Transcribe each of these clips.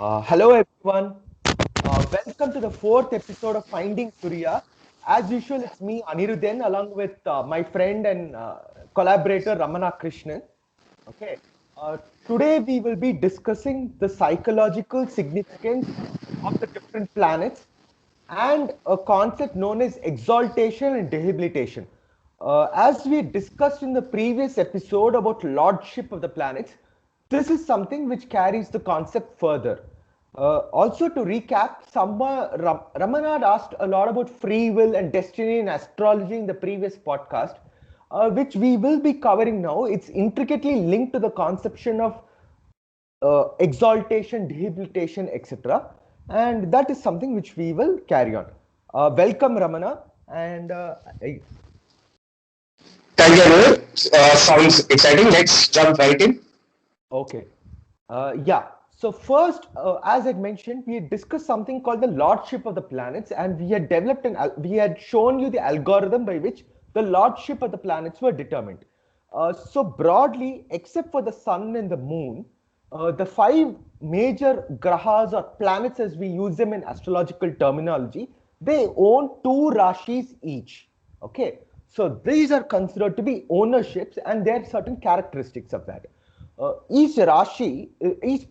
Hello everyone. Welcome to the fourth episode of Finding Surya. As usual, it's me Anirudhen along with my friend and collaborator Ramana Krishnan. Okay. Uh, Today we will be discussing the psychological significance of the different planets and a concept known as exaltation and debilitation. As we discussed in the previous episode about lordship of the planets, this is something which carries the concept further. Also, to recap, Ramana had asked a lot about free will and destiny in astrology in the previous podcast, which we will be covering now. It's intricately linked to the conception of exaltation, debilitation, etc. And that is something which we will carry on. Welcome, Ramana. And Thank you, Anirudh. Sounds exciting. Let's jump right in. okay. Yeah. So first, as I mentioned, we had discussed something called the lordship of the planets, and we had shown you the algorithm by which the lordship of the planets were determined. So broadly, except for the sun and the moon, the five major grahas or planets, as we use them in astrological terminology, they own two rashis each. Okay, so these are considered to be ownerships, and there are certain characteristics of that. Each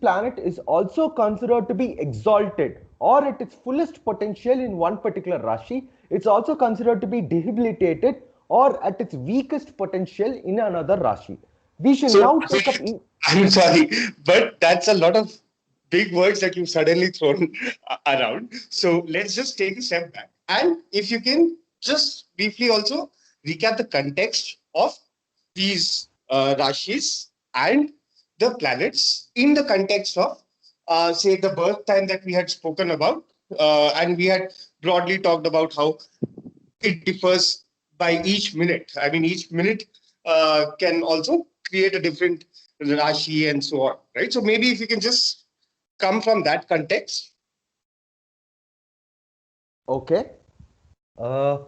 planet is also considered to be exalted or at its fullest potential in one particular Rashi. It's also considered to be debilitated or at its weakest potential in another Rashi. We shall So, now take up. I'm sorry, but that's a lot of big words that you've suddenly thrown around. So, let's just take a step back. And if you can just briefly also recap the context of these Rashis and the planets in the context of, say, the birth time that we had spoken about. And we had broadly talked about how it differs by each minute. I mean, each minute can also create a different Rashi and so on, right? So maybe if you can just come from that context. Okay. Uh,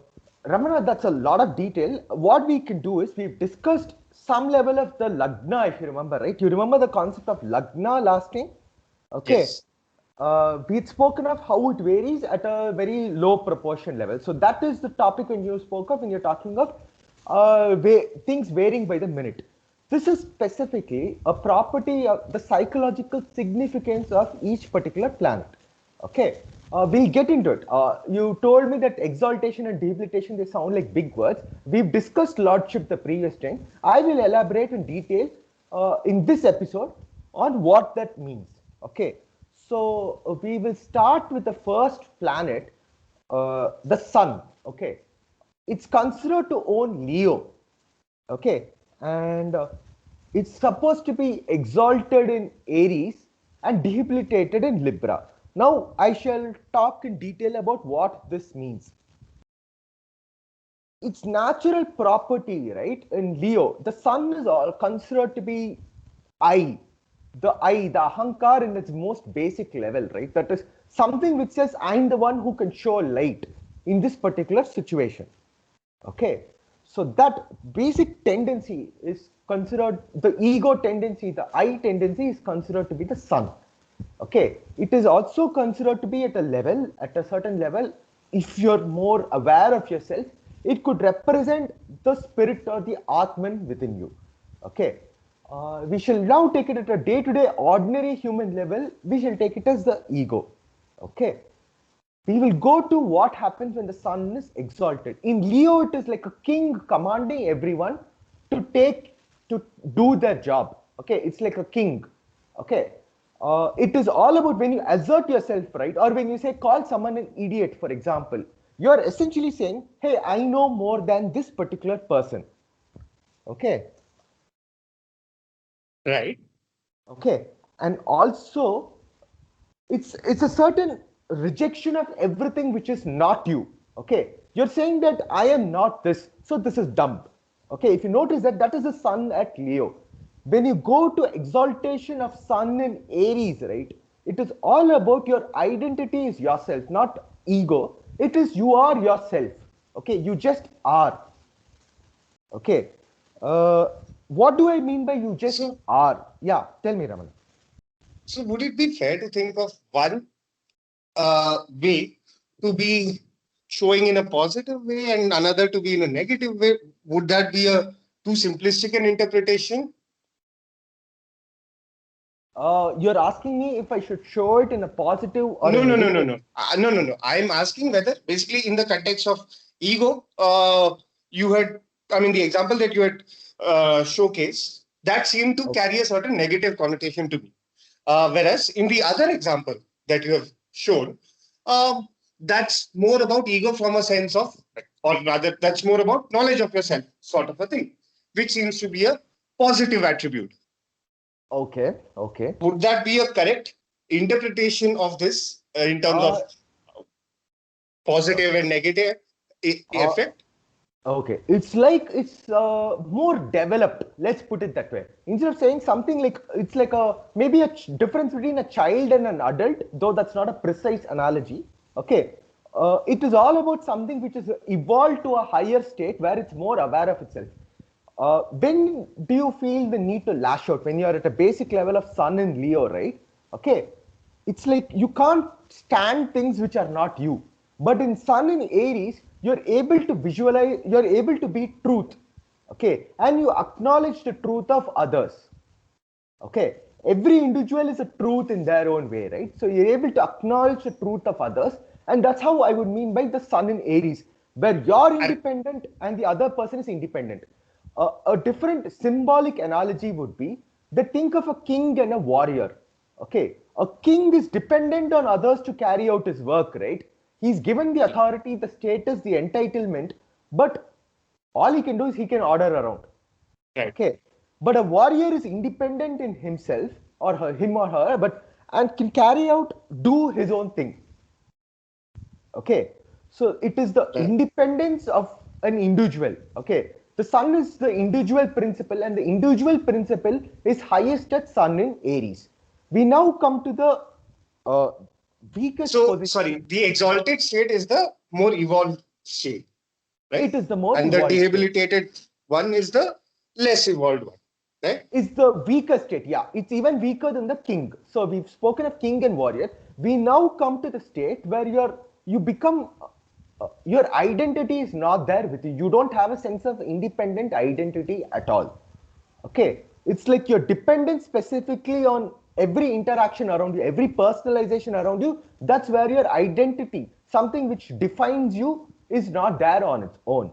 Ramana, that's a lot of detail. What we can do is we've discussed some level of the Lagna, if you remember, right? You remember the concept of Lagna last time? Okay. Yes. We'd spoken of how it varies at a very low proportion level. So that is the topic when you spoke of when you're talking of things varying by the minute. This is specifically a property of the psychological significance of each particular planet. Okay, we'll get into it. You told me that exaltation and debilitation, they sound like big words. We've discussed lordship the previous time. I will elaborate in detail in this episode on what that means. Okay, so we will start with the first planet, the sun. Okay, it's considered to own Leo. Okay, and it's supposed to be exalted in Aries and debilitated in Libra. Now I shall talk in detail about what this means. Its natural property, right? In Leo, the sun is all considered to be I, the Ahankar in its most basic level, right? That is something which says I'm the one who can show light in this particular situation. Okay, so that basic tendency is considered the ego tendency, the I tendency is considered to be the sun. Okay, it is also considered to be at a level, at a certain level, if you're more aware of yourself, it could represent the spirit or the Atman within you. Okay, we shall now take it at a day to day ordinary human level, we shall take it as the ego. Okay, we will go to what happens when the sun is exalted. In Leo, it is like a king commanding everyone to do their job. Okay, it's like a king. Okay, it is all about when you assert yourself, right? Or when you say call someone an idiot, for example, you are essentially saying, "Hey, I know more than this particular person." Okay, Right. okay, and also it's a certain rejection of everything which is not you. Okay, you're saying that I am not this, so this is dumb. Okay, if you notice that, that is the sun at Leo. When you go to exaltation of sun in Aries, right, it is all about your identity is yourself, not ego. It is you are yourself. Okay, you just are. Okay, what do I mean by you just So are? Yeah, tell me, Raman. So would it be fair to think of one way to be showing in a positive way and another to be in a negative way? Would that be a too simplistic an interpretation? You're asking me if I should show it in a positive or a No, no, no, no, negative. no. No. I'm asking whether, basically, in the context of ego, you had, I mean, the example that you had showcased, that seemed to Okay. carry a certain negative connotation to me. Whereas in the other example that you have shown, that's more about ego from a sense of, or rather, that's more about knowledge of yourself, sort of a thing, which seems to be a positive attribute. Okay. Okay. Would that be a correct interpretation of this in terms Uh, of positive and negative uh, effect? Okay, it's like it's more developed. Let's put it that way. Instead of saying something like it's like a maybe a difference between a child and an adult, though that's not a precise analogy. Okay, it is all about something which is evolved to a higher state where it's more aware of itself. When do you feel the need to lash out? When you are at a basic level of Sun and Leo, right? Okay, it's like you can't stand things which are not you. But in Sun in Aries, you're able to visualize, you're able to be truth. Okay, and you acknowledge the truth of others. Okay, every individual is a truth in their own way, right? So you're able to acknowledge the truth of others, and that's how I would mean by the Sun in Aries, where you're And independent and the other person is independent. A different symbolic analogy would be that think of a king and a warrior. Okay, a king is dependent on others to carry out his work, right? He's given the authority, the status, the entitlement, but all he can do is he can order around. right. Okay, but a warrior is independent in himself or her, him or her, but and can carry out, do his own thing. Okay, so it is the Right. independence of an individual. Okay, the sun is the individual principle, and the individual principle is highest at sun in Aries. We now come to the uh, weakest So, position. sorry, the exalted state is the more evolved state, It right? is the most And the evolved state. debilitated one is the less evolved one, right? Is the weaker state. Yeah, it's even weaker than the king. So we've spoken of king and warrior. We now come to the state where you become your identity is not there with you. You don't have a sense of independent identity at all. Okay, it's like you're dependent specifically on every interaction around you, every personalization around you. That's where your identity, something which defines you, is not there on its own.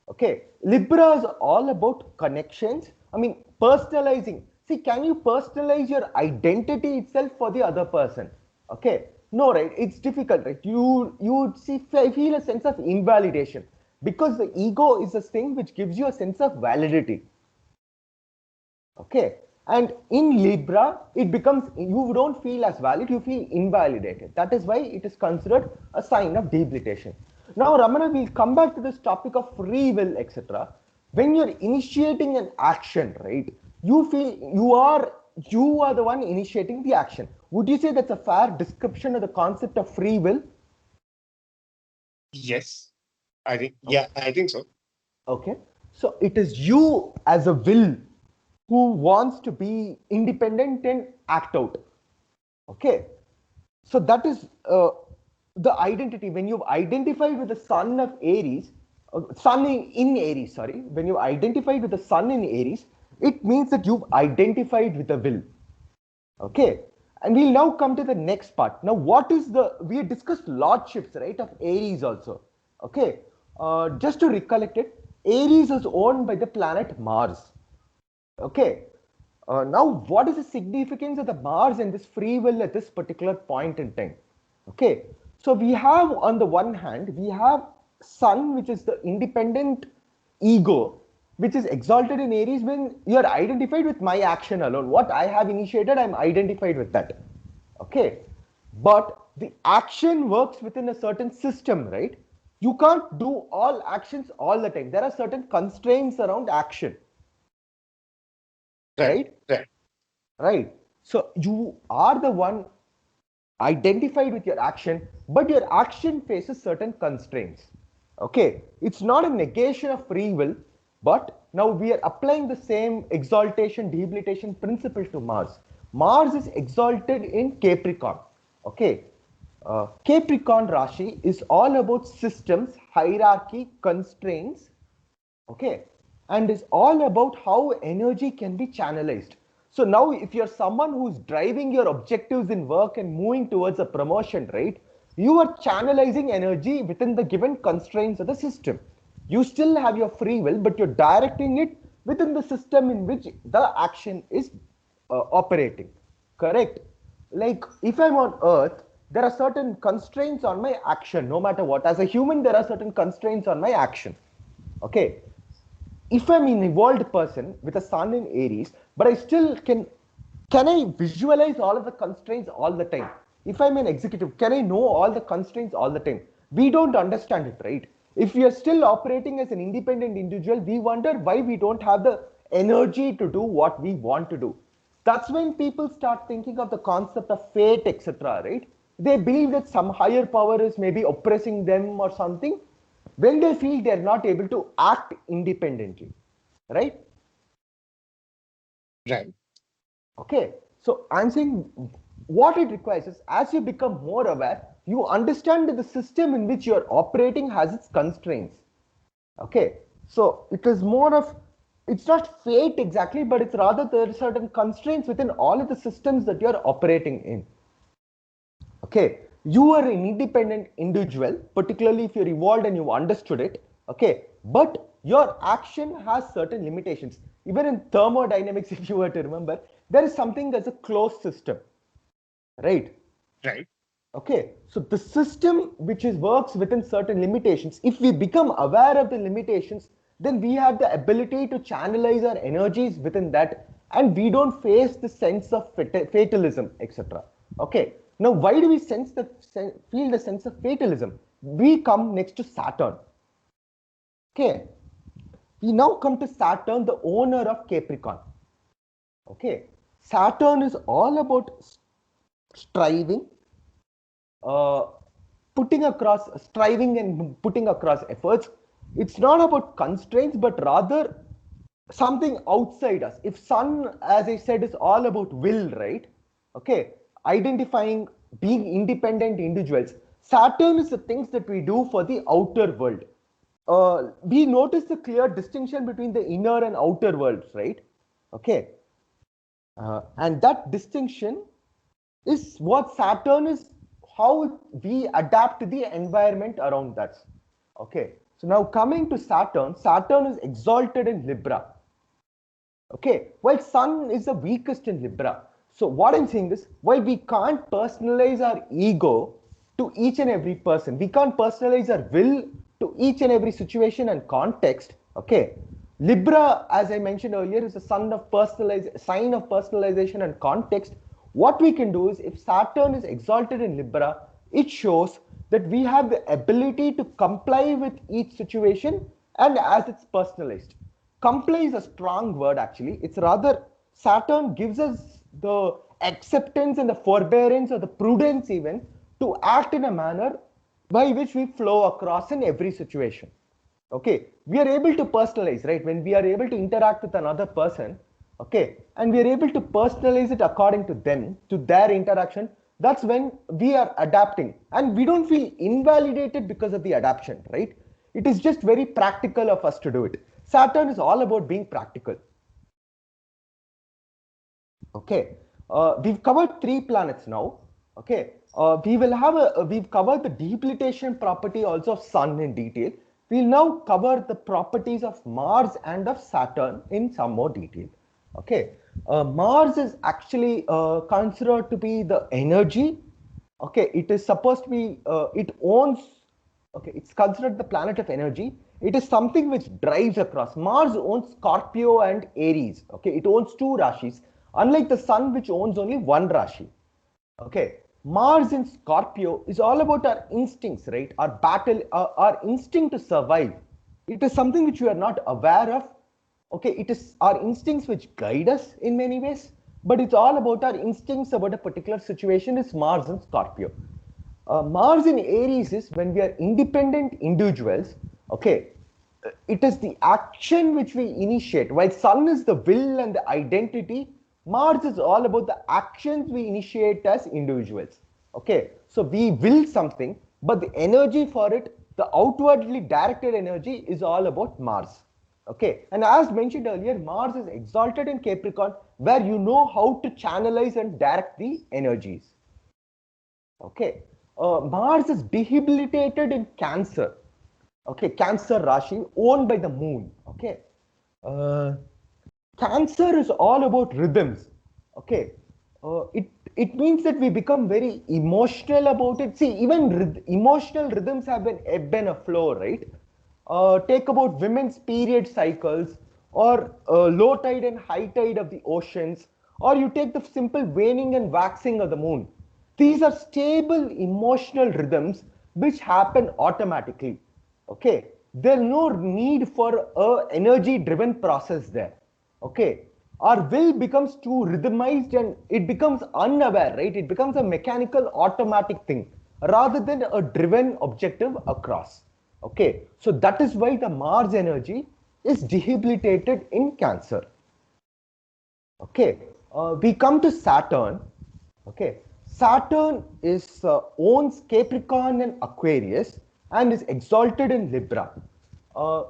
Okay, Libra is all about connections. I mean, personalizing. See, can you personalize your identity itself for the other person? Okay, no, right? It's difficult, right? You would see feel a sense of invalidation because the ego is a thing which gives you a sense of validity. Okay, and in Libra, it becomes you don't feel as valid, you feel invalidated. That is why it is considered a sign of debilitation. Now, Ramana, we'll come back to this topic of free will, etc. When you're initiating an action, right, you feel you are the one initiating the action. Would you say that's a fair description of the concept of free will? Yes, I think. Okay. Yeah, I think so. Okay. So it is you as a will who wants to be independent and act out. Okay. So that is the identity. When you've identified with the sun of Aries, sun in Aries, sorry, when you've identified with the sun in Aries, it means that you've identified with the will. Okay. And we'll now come to the next part. Now, what is we discussed lordships, right, of Aries also. Okay. Just to recollect it, Aries is owned by the planet Mars. Okay. Now, what is the significance of the Mars and this free will at this particular point in time? Okay. So we have on the one hand, we have Sun, which is the independent ego, which is exalted in Aries when you are identified with my action alone. What I have initiated, I'm identified with that. Okay. But the action works within a certain system, right? You can't do all actions all the time. There are certain constraints around action, Right, right? right. Right. So you are the one identified with your action, but your action faces certain constraints. Okay. It's not a negation of free will, but now we are applying the same exaltation, debilitation principle to Mars. Mars is exalted in Capricorn. Okay. Capricorn Rashi is all about systems, hierarchy, constraints. Okay. And is all about how energy can be channelized. So now if you're someone who's driving your objectives in work and moving towards a promotion, right? You are channelizing energy within the given constraints of the system. You still have your free will, but you're directing it within the system in which the action is operating. Correct? Like if I'm on Earth, there are certain constraints on my action, no matter what. As a human, there are certain constraints on my action. Okay. If I'm an evolved person with a sun in Aries, but I still can I visualize all of the constraints all the time? If I'm an executive, can I know all the constraints all the time? We don't understand it, right? If we are still operating as an independent individual, we wonder why we don't have the energy to do what we want to do. That's when people start thinking of the concept of fate, etc., right? They believe that some higher power is maybe oppressing them or something when they feel they're not able to act independently, right? Right. Okay, so I'm saying what it requires is as you become more aware, you understand that the system in which you're operating has its constraints. Okay, so it is more of, it's not fate exactly, but it's rather there are certain constraints within all of the systems that you're operating in. Okay, you are an independent individual, particularly if you're evolved and you understood it. Okay, but your action has certain limitations. Even in thermodynamics, if you were to remember, there is something as a closed system, right? Right. Okay, so the system which is works within certain limitations, if we become aware of the limitations, then we have the ability to channelize our energies within that, and we don't face the sense of fatalism, etc. Okay, now why do we feel the sense of fatalism? We come next to Saturn. Okay, we now come to Saturn, the owner of Capricorn. Okay, Saturn is all about striving, uh, striving and putting across efforts. It's not about constraints, but rather something outside us. If Sun, as I said, is all about will, right? Okay, identifying, being independent individuals. Saturn is the things that we do for the outer world. We notice the clear distinction between the inner and outer worlds, right? Okay, and that distinction is what Saturn is, how we adapt to the environment around us. Okay, so now coming to Saturn, Saturn is exalted in Libra. Okay, while Sun is the weakest in Libra. So what I'm saying is, while we can't personalize our ego to each and every person, we can't personalize our will to each and every situation and context. Okay, Libra, as I mentioned earlier, is a sign of personalization and context. What we can do is, if Saturn is exalted in Libra, it shows that we have the ability to comply with each situation and as it's personalized. Comply is a strong word actually. It's rather, Saturn gives us the acceptance and the forbearance or the prudence even to act in a manner by which we flow across in every situation. Okay, we are able to personalize, right? When we are able to interact with another person, okay, and we are able to personalize it according to them, to their interaction, that's when we are adapting and we don't feel invalidated because of the adaptation, right? It is just very practical of us to do it. Saturn is all about being practical. Okay, we've covered 3 planets now. Okay, we've covered the debilitation property also of Sun in detail. We'll now cover the properties of Mars and of Saturn in some more detail. Okay, Mars is actually considered to be the energy. Okay, it is supposed to be, it owns, okay, it's considered the planet of energy. It is something which drives across. Mars owns Scorpio and Aries. Okay, it owns 2 rashis, unlike the Sun, which owns only 1 rashi. Okay, Mars in Scorpio is all about our instincts, right? Our battle, our instinct to survive. It is something which we are not aware of. Okay, it is our instincts which guide us in many ways, but it's all about our instincts about a particular situation. Is Mars in Scorpio. Mars in Aries is when we are independent individuals. Okay, it is the action which we initiate, while Sun is the will and the identity. Mars is all about the actions we initiate as individuals. Okay, so we will something, but the energy for it, the outwardly directed energy, is all about Mars. Okay, and as mentioned earlier, Mars is exalted in Capricorn, where you know how to channelize and direct the energies. Okay, Mars is debilitated in Cancer. Okay, Cancer Rashi, owned by the Moon. Okay, uh, Cancer is all about rhythms. Okay, it means that we become very emotional about it. See, even emotional rhythms have an ebb and a flow, right? Take about women's period cycles, or low tide and high tide of the oceans, or you take the simple waning and waxing of the moon. These are stable emotional rhythms which happen automatically. Okay, there's no need for a energy driven process there. Okay, our will becomes too rhythmized and it becomes unaware, right? It becomes a mechanical automatic thing rather than a driven objective across. Okay, so that is why the Mars energy is debilitated in Cancer. Okay, we come to Saturn. Okay, Saturn is owns Capricorn and Aquarius and is exalted in Libra.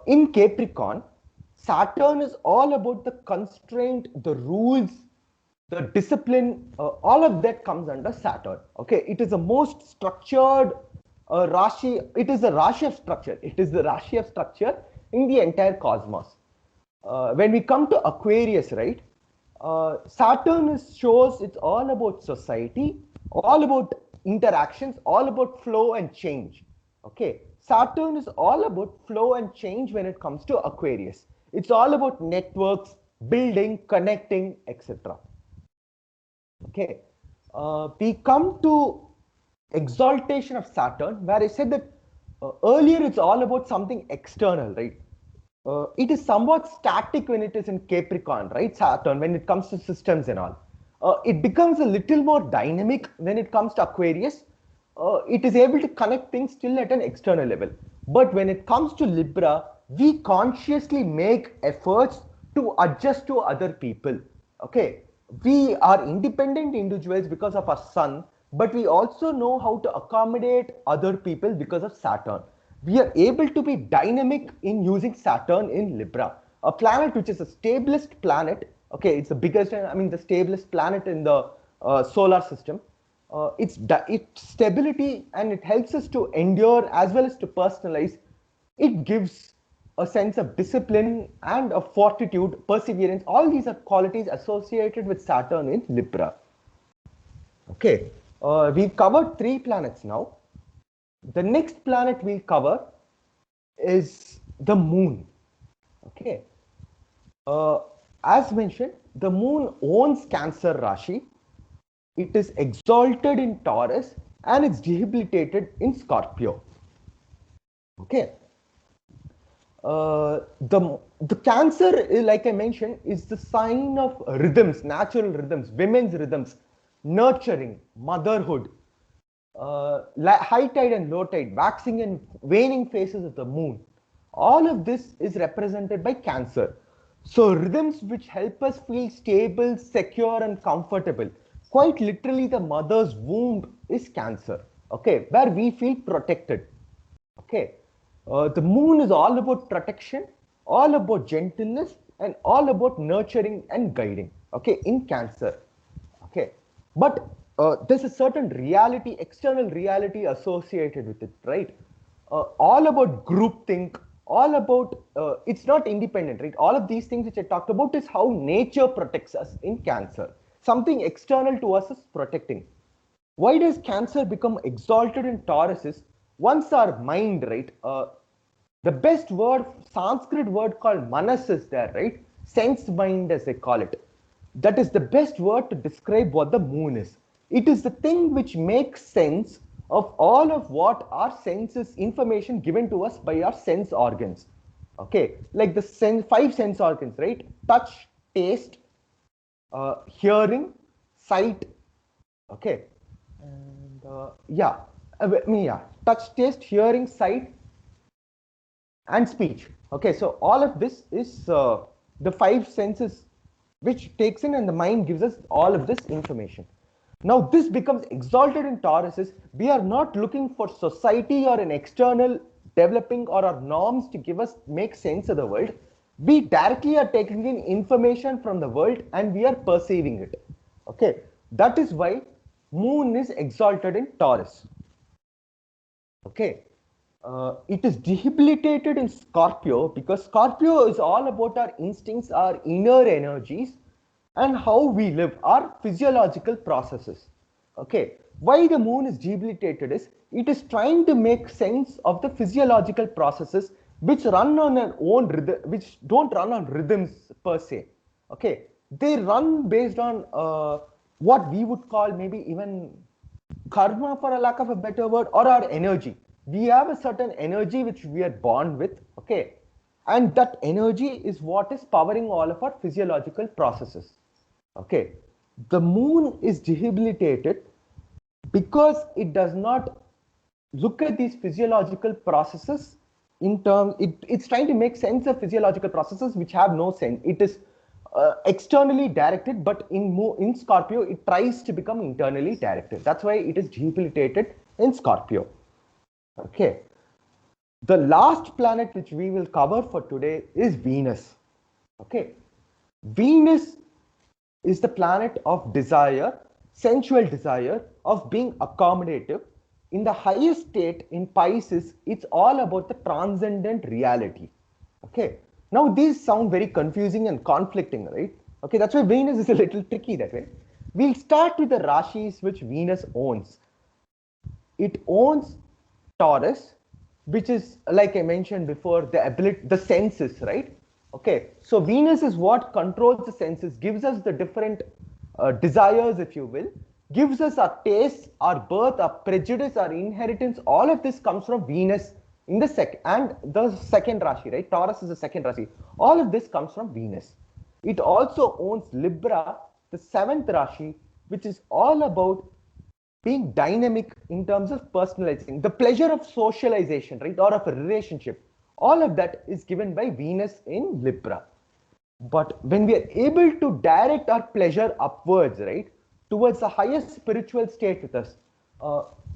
In Capricorn, Saturn is all about the constraint, the rules, the discipline. All of that comes under Saturn. Okay, it is the most structured Rashi. It is the Rashi of structure. It is the Rashi of structure in the entire cosmos. When we come to Aquarius, right? Saturn shows it's all about society, all about interactions, all about flow and change. Okay, Saturn is all about flow and change when it comes to Aquarius. It's all about networks, building, connecting, etc. Okay, we come to exaltation of Saturn, where I said that earlier it's all about something external, right? It is somewhat static when it is in Capricorn, right? Saturn, when it comes to systems and all. It becomes a little more dynamic when it comes to Aquarius. It is able to connect things still at an external level. But when it comes to Libra, we consciously make efforts to adjust to other people. Okay, we are independent individuals because of our sun, but we also know how to accommodate other people because of Saturn. We are able to be dynamic in using Saturn in Libra, a planet which is the stablest planet. Okay, it's the biggest, I mean, the stablest planet in the solar system. Its stability, and it helps us to endure as well as to personalize. It gives a sense of discipline and of fortitude, perseverance. All these are qualities associated with Saturn in Libra. Okay, we've covered 3 planets now. The next planet we'll cover is the moon. Okay, as mentioned, the moon owns Cancer Rashi. It is exalted in Taurus and it's debilitated in Scorpio. Okay, the Cancer, like I mentioned, is the sign of rhythms, natural rhythms, women's rhythms, nurturing, motherhood, high tide and low tide, waxing and waning phases of the moon. All of this is represented by Cancer. So rhythms which help us feel stable, secure and comfortable. Quite literally, the mother's womb is Cancer. Okay, where we feel protected. Okay, the moon is all about protection, all about gentleness, and all about nurturing and guiding. Okay, in Cancer. Okay, but there's a certain reality, external reality associated with it, right? All about groupthink, all about it's not independent, right? All of these things which I talked about is how nature protects us in Cancer. Something external to us is protecting. Why does Cancer become exalted in Taurus? Is once our mind, right? The best word, Sanskrit word called manas is there, right? Sense mind, as they call it. That is the best word to describe what the moon is. It is the thing which makes sense of all of what our senses, information given to us by our sense organs. Okay, like the 5 sense organs, right? Touch, taste, hearing, sight. Okay, and touch, taste, hearing, sight, and speech. Okay, so all of this is the 5 senses which takes in and the mind gives us all of this information. Now this becomes exalted in Taurus is we are not looking for society or an external developing or our norms to give us make sense of the world. We directly are taking in information from the world and we are perceiving it. Okay, that is why moon is exalted in Taurus. Okay, it is debilitated in Scorpio because Scorpio is all about our instincts, our inner energies, and how we live, our physiological processes. Okay, why the moon is debilitated is it is trying to make sense of the physiological processes which run on an own rhythm, which don't run on rhythms per se. Okay, they run based on what we would call maybe even karma, for a lack of a better word, or our energy. We have a certain energy which we are born with, okay, and that energy is what is powering all of our physiological processes. Okay, the moon is debilitated because it does not look at these physiological processes in terms, it's trying to make sense of physiological processes which have no sense. It is externally directed, but in Scorpio it tries to become internally directed. That's why it is debilitated in Scorpio. Okay, the last planet which we will cover for today is Venus. Okay, Venus is the planet of desire, sensual desire, of being accommodative. In the highest state in Pisces, it's all about the transcendent reality. Okay, now these sound very confusing and conflicting, right? Okay, that's why Venus is a little tricky that way. We'll start with the Rashis which Venus owns. It owns Taurus, which is, like I mentioned before, the ability, the senses, right? Okay, so Venus is what controls the senses, gives us the different desires, if you will, gives us our tastes, our birth, our prejudice, our inheritance. All of this comes from Venus in the second Rashi, right? Taurus is the second Rashi. All of this comes from Venus. It also owns Libra, the seventh Rashi, which is all about being dynamic in terms of personalizing, the pleasure of socialization, right, or of a relationship. All of that is given by Venus in Libra. But when we are able to direct our pleasure upwards, right, towards the highest spiritual state with us,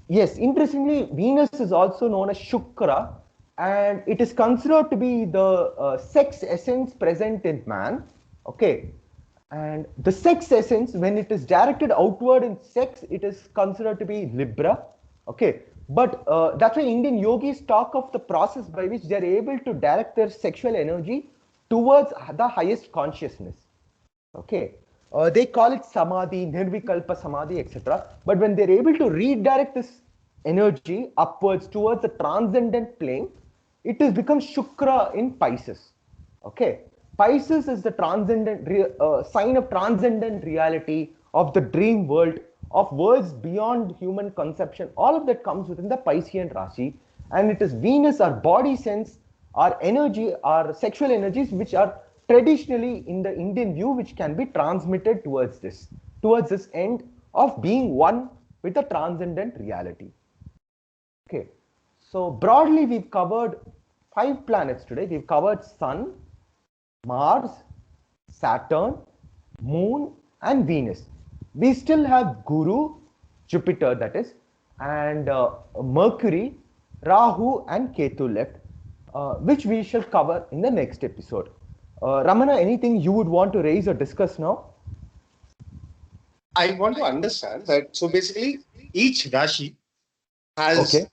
yes, interestingly, Venus is also known as Shukra, and it is considered to be the sex essence present in man. Okay, and the sex essence, when it is directed outward in sex, it is considered to be Libra. Okay, but that's why Indian yogis talk of the process by which they are able to direct their sexual energy towards the highest consciousness. Okay, they call it samadhi, nirvikalpa samadhi, etc. But when they're able to redirect this energy upwards towards the transcendent plane, it has become Shukra in Pisces. Okay, Pisces is the transcendent sign of transcendent reality, of the dream world, of worlds beyond human conception. All of that comes within the Piscean Rashi, and it is Venus, our body sense, our energy, our sexual energies, which are traditionally in the Indian view, which can be transmitted towards this end of being one with the transcendent reality. Okay, so broadly we've covered 5 planets today. We've covered Sun, Mars, Saturn, Moon, and Venus. We still have Guru, Jupiter that is, and Mercury, Rahu, and Ketu left, which we shall cover in the next episode. Ramana, anything you would want to raise or discuss now? I want to understand that. So basically, each Rashi has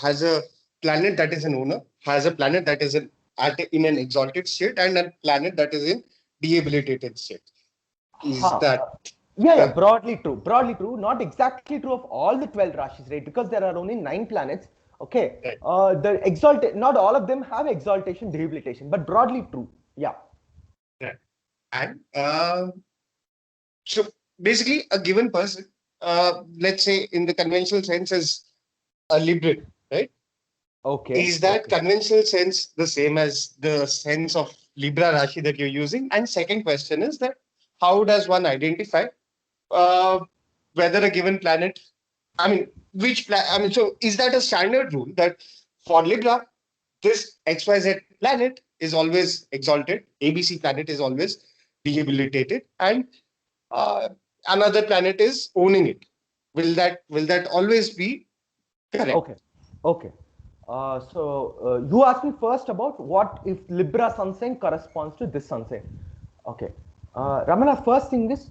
has a planet that is an owner, has a planet that is in an exalted state, and a planet that is in debilitated state. Is that? Yeah, broadly true. Broadly true. Not exactly true of all the 12 Rashis, right? Because there are only 9 planets. Okay. Right. The exalted, not all of them have exaltation, debilitation, but broadly true. Yeah. Right. And so basically, a given person, let's say in the conventional sense, is a Libran, right? Okay. Is that conventional sense the same as the sense of Libra Rashi that you're using? And second question is that how does one identify whether a given planet, I mean, so is that a standard rule that for Libra, this XYZ planet is always exalted, ABC planet is always debilitated, and another planet is owning it. Will that always be correct? Okay. Okay. So you asked me first about what if Libra sun sign corresponds to this sun sign. Okay. Ramana, first thing is,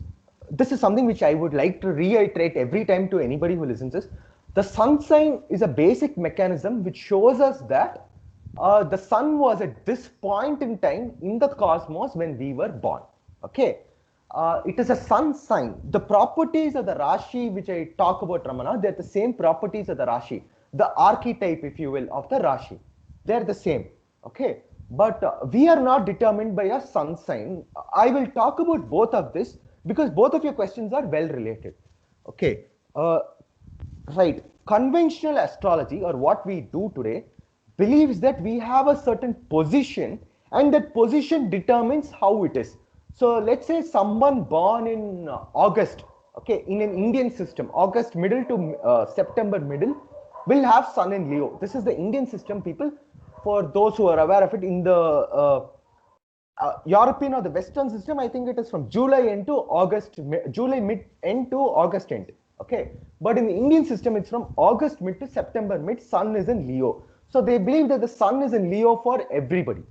this is something which I would like to reiterate every time to anybody who listens is, the sun sign is a basic mechanism which shows us that the sun was at this point in time in the cosmos when we were born. Okay. It is a sun sign. The properties of the Rashi which I talk about, Ramana, they're the same properties of the Rashi, the archetype, if you will, of the Rashi. They're the same. Okay. But we are not determined by a sun sign. I will talk about both of this because both of your questions are well related. Okay. Right. Conventional astrology, or what we do today, believes that we have a certain position and that position determines how it is. So let's say someone born in August, okay, in an Indian system, August middle to September middle, will have sun in Leo. This is the Indian system, people. For those who are aware of it, in the European or the Western system, I think it is from July end to August, July mid end to August end. Okay, but in the Indian system, it's from August mid to September mid. Sun is in Leo, so they believe that the sun is in Leo for everybody.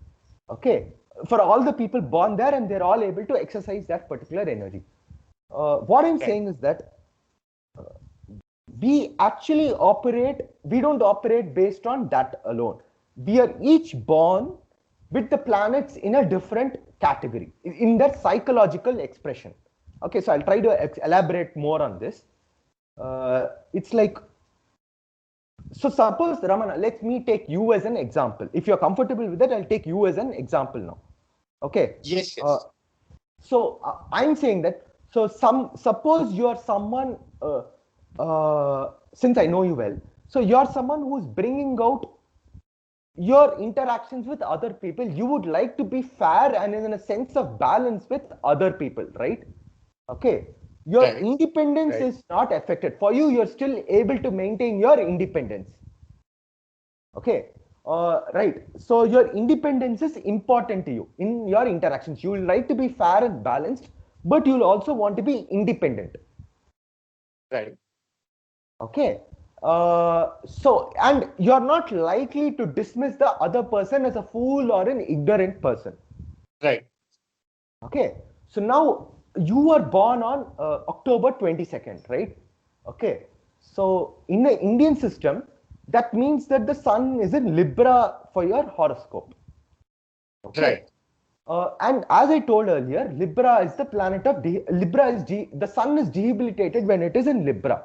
Okay, for all the people born there, and they're all able to exercise that particular energy. What I'm saying is that we actually we don't operate based on that alone. We are each born with the planets in a different category, in that psychological expression. Okay, so I'll try to elaborate more on this. It's like, so suppose, Ramana, let me take you as an example. If you're comfortable with that, I'll take you as an example now. Okay. Yes, yes. So I'm saying that, so suppose you're someone, since I know you well, so you're someone who's bringing out your interactions with other people. You would like to be fair and in a sense of balance with other people, right? Okay. Your independence is not affected. For you, you're still able to maintain your independence. Okay. Right. So your independence is important to you in your interactions. You will like to be fair and balanced, but you'll also want to be independent. Right. Okay. So, and you're not likely to dismiss the other person as a fool or an ignorant person. Right. Okay. So now you were born on October 22nd, right? Okay. So in the Indian system, that means that the sun is in Libra for your horoscope. Okay. Right. And as I told earlier, Libra is the planet of the sun is debilitated when it is in Libra.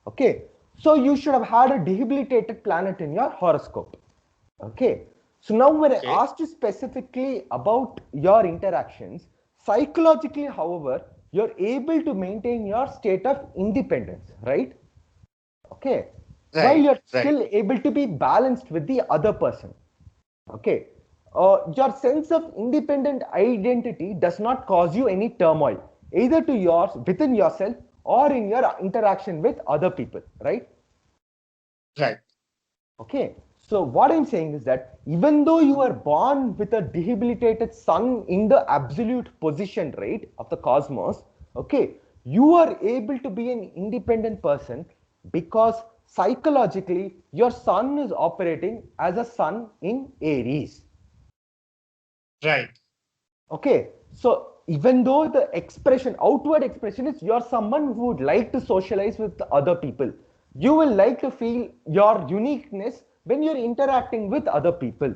Okay. So you should have had a debilitated planet in your horoscope. Okay. So now when I asked you specifically about your interactions, psychologically, however, you're able to maintain your state of independence, right? Okay. While you're still able to be balanced with the other person. Okay. Your sense of independent identity does not cause you any turmoil, either to yours within yourself or in your interaction with other people, right? Right. Okay. So what I'm saying is that even though you are born with a debilitated sun in the absolute position, right, of the cosmos, okay, you are able to be an independent person because psychologically your sun is operating as a sun in Aries. Right. Okay. So even though the outward expression is you're someone who would like to socialize with other people, you will like to feel your uniqueness when you're interacting with other people.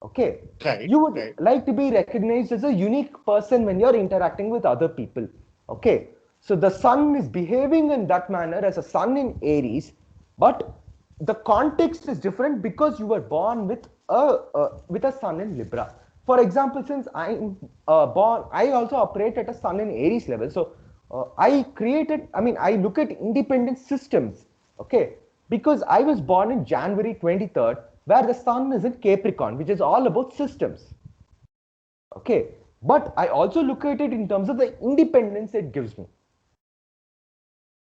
Okay. Right. You would like to be recognized as a unique person when you're interacting with other people. Okay. So the sun is behaving in that manner as a sun in Aries, but the context is different because you were born with a sun in Libra. For example, since I'm born, I also operate at a sun in Aries level. So I look at independent systems. Okay. Because I was born in January 23rd, where the sun is in Capricorn, which is all about systems. Okay. But I also look at it in terms of the independence it gives me.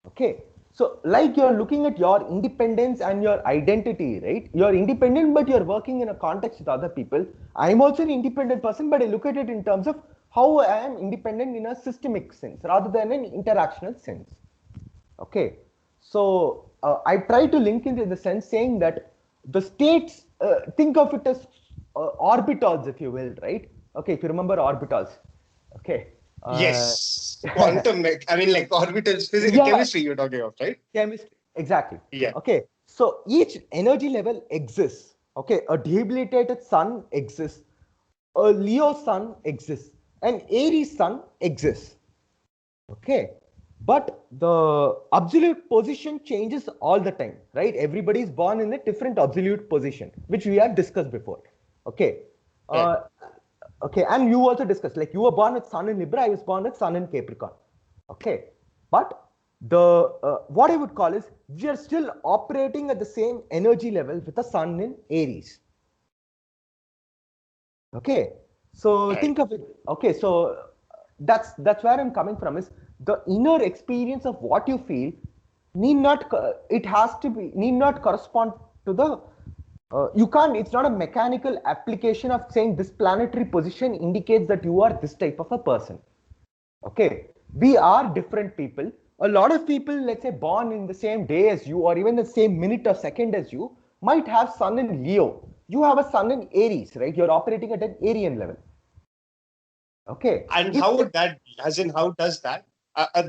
Okay. So like you're looking at your independence and your identity, right? You're independent, but you're working in a context with other people. I'm also an independent person, but I look at it in terms of how I am independent in a systemic sense rather than an interactional sense. Okay, so I try to link it in the sense saying that the states, think of it as orbitals, if you will, right? Okay, if you remember orbitals. Okay. Yes, quantum, I mean, like orbitals, physics, Yeah, chemistry you're talking of, right? chemistry. Exactly. Yeah. Okay. So each energy level exists. Okay. A debilitated sun exists. A Leo sun exists. An Aries sun exists. Okay. But the absolute position changes all the time, right? Everybody is born in a different absolute position, which we have discussed before. Okay. Right. Uh, okay. And you also discussed, like you were born with sun in Libra, I was born with sun in Capricorn. Okay. But the what I would call is we are still operating at the same energy level with the sun in Aries. Okay, so Right. think of it. Okay, so that's where I'm coming from. Is the inner experience of what you feel need not it has to be need not correspond to the you can't. It's not a mechanical application of saying this planetary position indicates that you are this type of a person. Okay, we are different people. A lot of people, let's say, born in the same day as you, or even the same minute or second as you, might have sun in Leo. You have a sun in Aries, right? You're operating at an Arian level. Okay. And If how would that be? As in, how does that?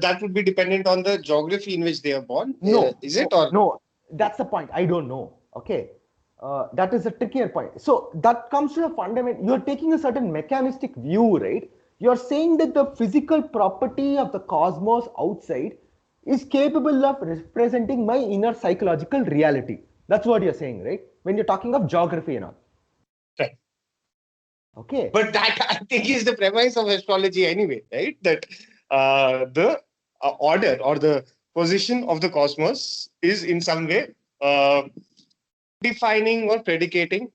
That would be dependent on the geography in which they are born. no, Is no, it or no, that's the point. I don't know. Okay. That is a trickier point. So that comes to the fundament. You're taking a certain mechanistic view, right? You're saying that the physical property of the cosmos outside is capable of representing my inner psychological reality. That's what you're saying, right? When you're talking of geography and all. right? Okay. But that I think is the premise of astrology anyway, right? That the order or the position of the cosmos is in some way uh, defining or predicating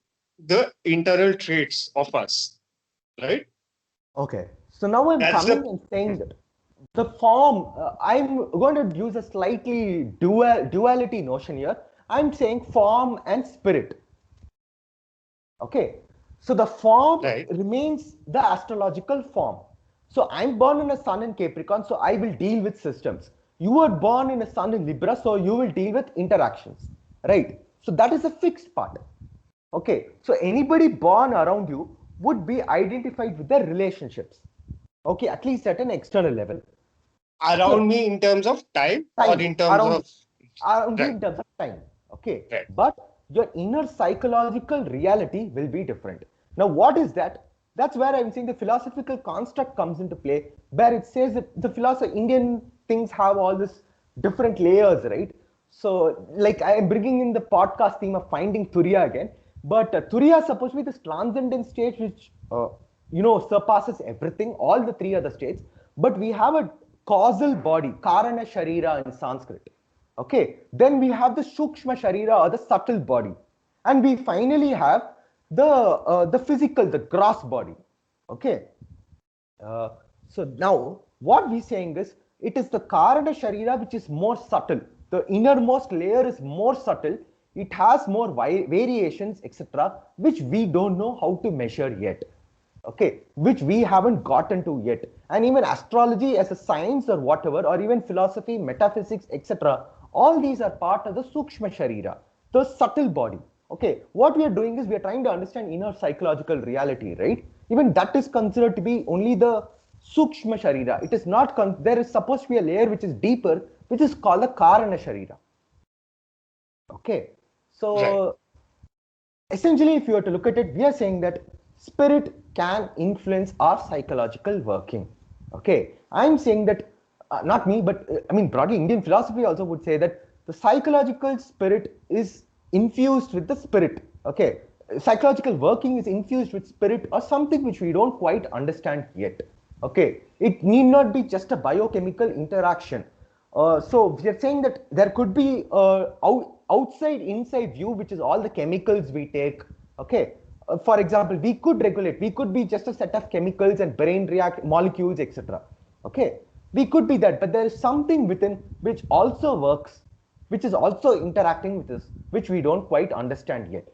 the internal traits of us, right? Okay. So now I'm That's coming the and saying that the form, I'm going to use a slightly duality notion here. I'm saying form and spirit. Okay. So the form right, remains the astrological form. So I'm born in a sun in Capricorn, so I will deal with systems. You were born in a sun in Libra, so you will deal with interactions. Right. So that is a fixed part. Okay. So anybody born around you would be identified with their relationships. Okay. At least at an external level. Okay. around me in terms of time or Time in terms around of around you right, in terms of time. Okay. right, But your inner psychological reality will be different. Now, what is that? That's where I'm saying the philosophical construct comes into play, where it says that the philosophy, Indian things have all this different layers, right? So, like I am bringing in the podcast theme of finding Turiya again, but Turiya is supposed to be this transcendent state which surpasses everything, all the three other states. But we have a causal body, Karana Sharira in Sanskrit. Okay, then we have the Sukshma Sharira or the subtle body, and we finally have the physical, the gross body. Okay, uh, so now what we're saying is it is the Karana Sharira which is more subtle. The innermost layer is more subtle. It has more variations, etc., which we don't know how to measure yet. Okay, which we haven't gotten to yet. And even astrology as a science or whatever, or even philosophy, metaphysics, etc., all these are part of the Sukshma Sharira, the subtle body. Okay, what we are doing is we are trying to understand inner psychological reality, right? Even that is considered to be only the Sukshma Sharira. It is not, there is supposed to be a layer which is deeper, which is called the Karana Sharira. Okay, right, so essentially, if you were to look at it, we are saying that spirit can influence our psychological working. Okay, I'm saying that not me, but I mean, broadly, Indian philosophy also would say that the psychological spirit is infused with the spirit. Okay, psychological working is infused with spirit or something which we don't quite understand yet. Okay, it need not be just a biochemical interaction. So we are saying that there could be outside inside view, which is all the chemicals we take. Okay, for example, we could regulate. We could be just a set of chemicals and brain react molecules, etc. Okay, we could be that, but there is something within which also works, which is also interacting with us, which we don't quite understand yet.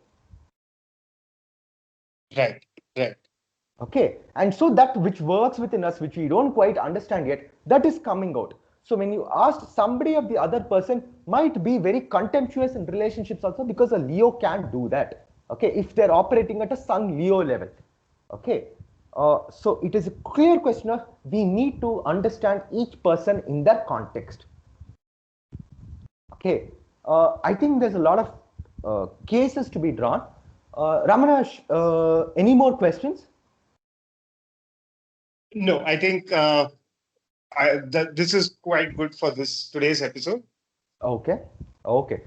right, right. Okay, and so that which works within us, which we don't quite understand yet, that is coming out. So when you ask somebody of the other person, might be very contemptuous in relationships also, because a Leo can't do that. Okay, if they're operating at a Sun Leo level. Okay, so it is a clear question of we need to understand each person in their context. Okay, I think there's a lot of cases to be drawn. Ramana, any more questions? No, I think this is quite good for this today's episode. Okay, okay.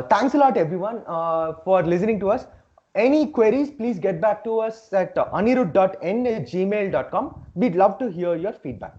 Thanks a lot, everyone, for listening to us. Any queries, please get back to us at anirudh.n@gmail.com. We'd love to hear your feedback.